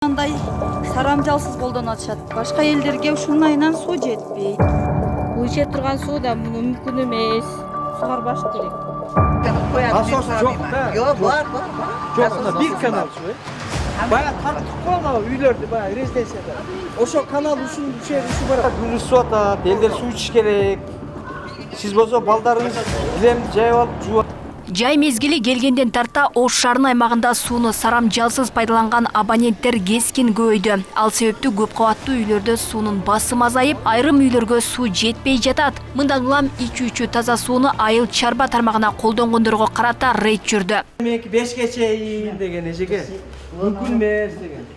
Андай сарамжалсыз колдонуп атышат. Башка элдерге ушунун айынан суу жетпейт. Бул иче турган суу да мүмкүн эмес. Сугарбаш керек. Насос жоқ та. Yok var. Жоқ, bir kanal su. Baya tarttық қой анау үйлерді, бая резиденцияда. Ошо канал ушун ушу бар. Күндүз суу атат, элдер суу ичиш керек. Сиз болсо балдарыңыз килемди жайып алып жууп. Жай мезгили келгенден тарта Ош шаарынын аймагында сууну сарамжалсыз пайдаланган абоненттер кескин көбөйдү. Ал себептүү көп кабаттуу үйлөрдө суунун басымы азайып, айрым үйлөргө суу жетпей жатат. Мындан улам ичүүчү таза сууну айыл чарба тармагына колдонгондорго карата рейд жүрдү. 5-ке чейин деген эжеге мүмкүн эмес деген.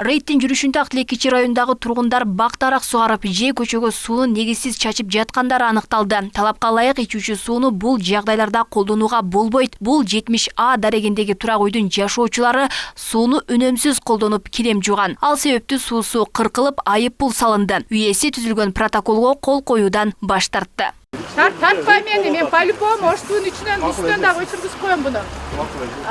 Рейдтин жүрүшүндө Актилекичи районундагы тургундар бактарак сугарып, же көчөгө сууну негизсиз чачып жаткандары аныкталды. Талапка ылайык ичүүчү сууну бул жагдайларда колдонууга болбойт. Бул 70А дарегендеги турак үйдүн жашоочулары сууну үнөмсүз колдонуп килем жууган. Ал себептүү суусу кыркылып, айып пул салынды. Үйеси түзүлгөн протоколго кол коюудан баш тартты. Тартпай мен по-любому ош суунун үстүнөн дагы өчүргүзүп коем буну.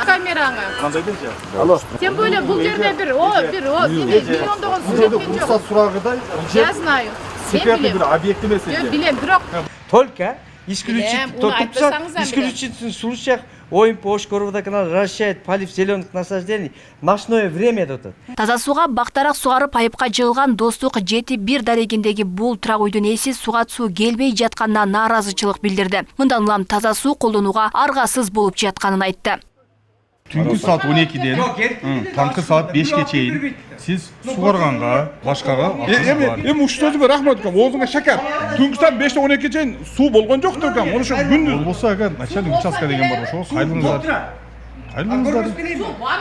Камераңа. Кандай деңже? Алло. Тем более бул жерде бир миллиондогон суу жеткен жок. Рұқсат сұрағыдай, Я знаю. секретный bir объект емес Мен билем, бирок Только Билем, уну айтпасаңыз да исключительный случаях ОМП Ошкор водоканал разрешает полив зеленых насаждений ночное время тут. Таза сууга бактарак сугарып айыпка жыгылган Достук 7-1 дарегендеги бул турак үйдүн ээси суга суу келбей жатканына нааразычылык билдирди. Мындан улам таза суу колдонууга аргасыз болуп жатканын айтты. Түнгі саат 12-ден таңкы саат 5-ке чейин сіз сугарганга башкага Эми уштөзүбө рахмат экен. Оозуңа шакар. Түнкү саат 5-тен 12-ке чейин суу болгон жок да экен. Ошо күндүз болбосо эгер начальник участка деген бар ошого кайрылыңыздар.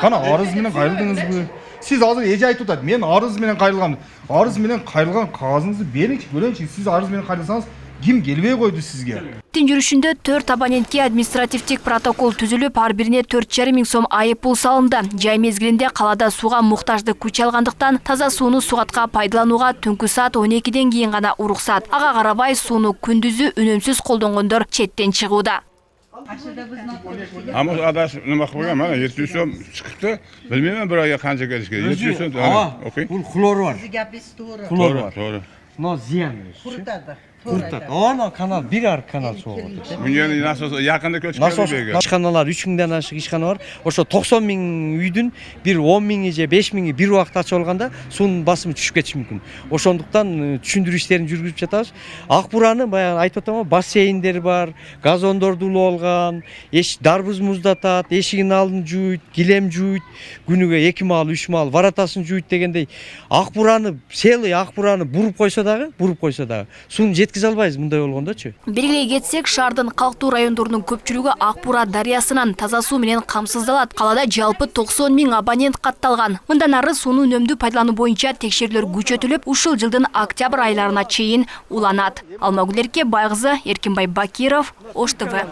Кана арыз менен кайрылдыңызбы? Сиз азыр эже айтып атат. Мен арыз менен кайрылгам. Арыз менен кайрылган кагазыңызды бериңчи, көрөйүнчү. Сиз арыз менен кайрылсаңыз ким келбей койду сизге? Тин жүрүшүндө 4 абонентке административдик протокол түзүлүп, ар бирине 4,5 миң сом айып пул салынды. Жай мезгилинде калада сууга муктаждык күч алгандыктан таза сууну сугатка пайдаланууга түнкү саат 12-ден кийин гана уруксат. Ага карабай сууну күндүзү үнөмсүз колдонгондор четтен чыгууда. Ama adaş nima qilgan? Mana 700 so'm chiqibdi. Bilmayman bir oyga qancha kelishiga. 700 so'm. Okey. Бул хлор бар. Gapis to'g'ri. Хлор бар. To'g'ri. Но зиян. Quritadi. Куртат. Ана канал, bir ar kanal суу болот. Bunga nasos yaqinda ko'chib Насос keldi. ишканалар 3000ден ашык ишкана бар. Ошо 90 миң үйдүн бир 10 миңи же 5 миңи бир убакта ачып алганда суунун басымы түшүп кетиши мүмкүн. Ошондуктан түшүндүрүү иштерин жүргүзүп жатабыз. Ак бураны баягы айтып атам, бассейндер бар, газондорду улап алган, дарбыз муздатат, эшигин алдын жууйт, килем жууйт, күнүгө 2 маал, 3 маал варатасын жууйт дегендей. Ак бураны, селый ак бураны буруп койсо дагы, сууну жеткизе албайбыз мындай болгондочу. Белгилей кетсек, шаардын калктуу райондорунун көпчүлүгү Ак Бура дарыясынан таза суу менен камсыздалат. Калада жалпы 90 миң абонент катталган. Мындан ары сууну үнөмдүү пайдалануу боюнча текшерүүлөр күчөтүлүп, ушул жылдын октябрь айларына чейин уланат. Алмагүл Байгызы, Эркинбай Бакиров, Ош ТВ.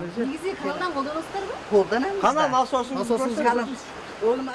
Қолданамыз. Канал насосын Oğlum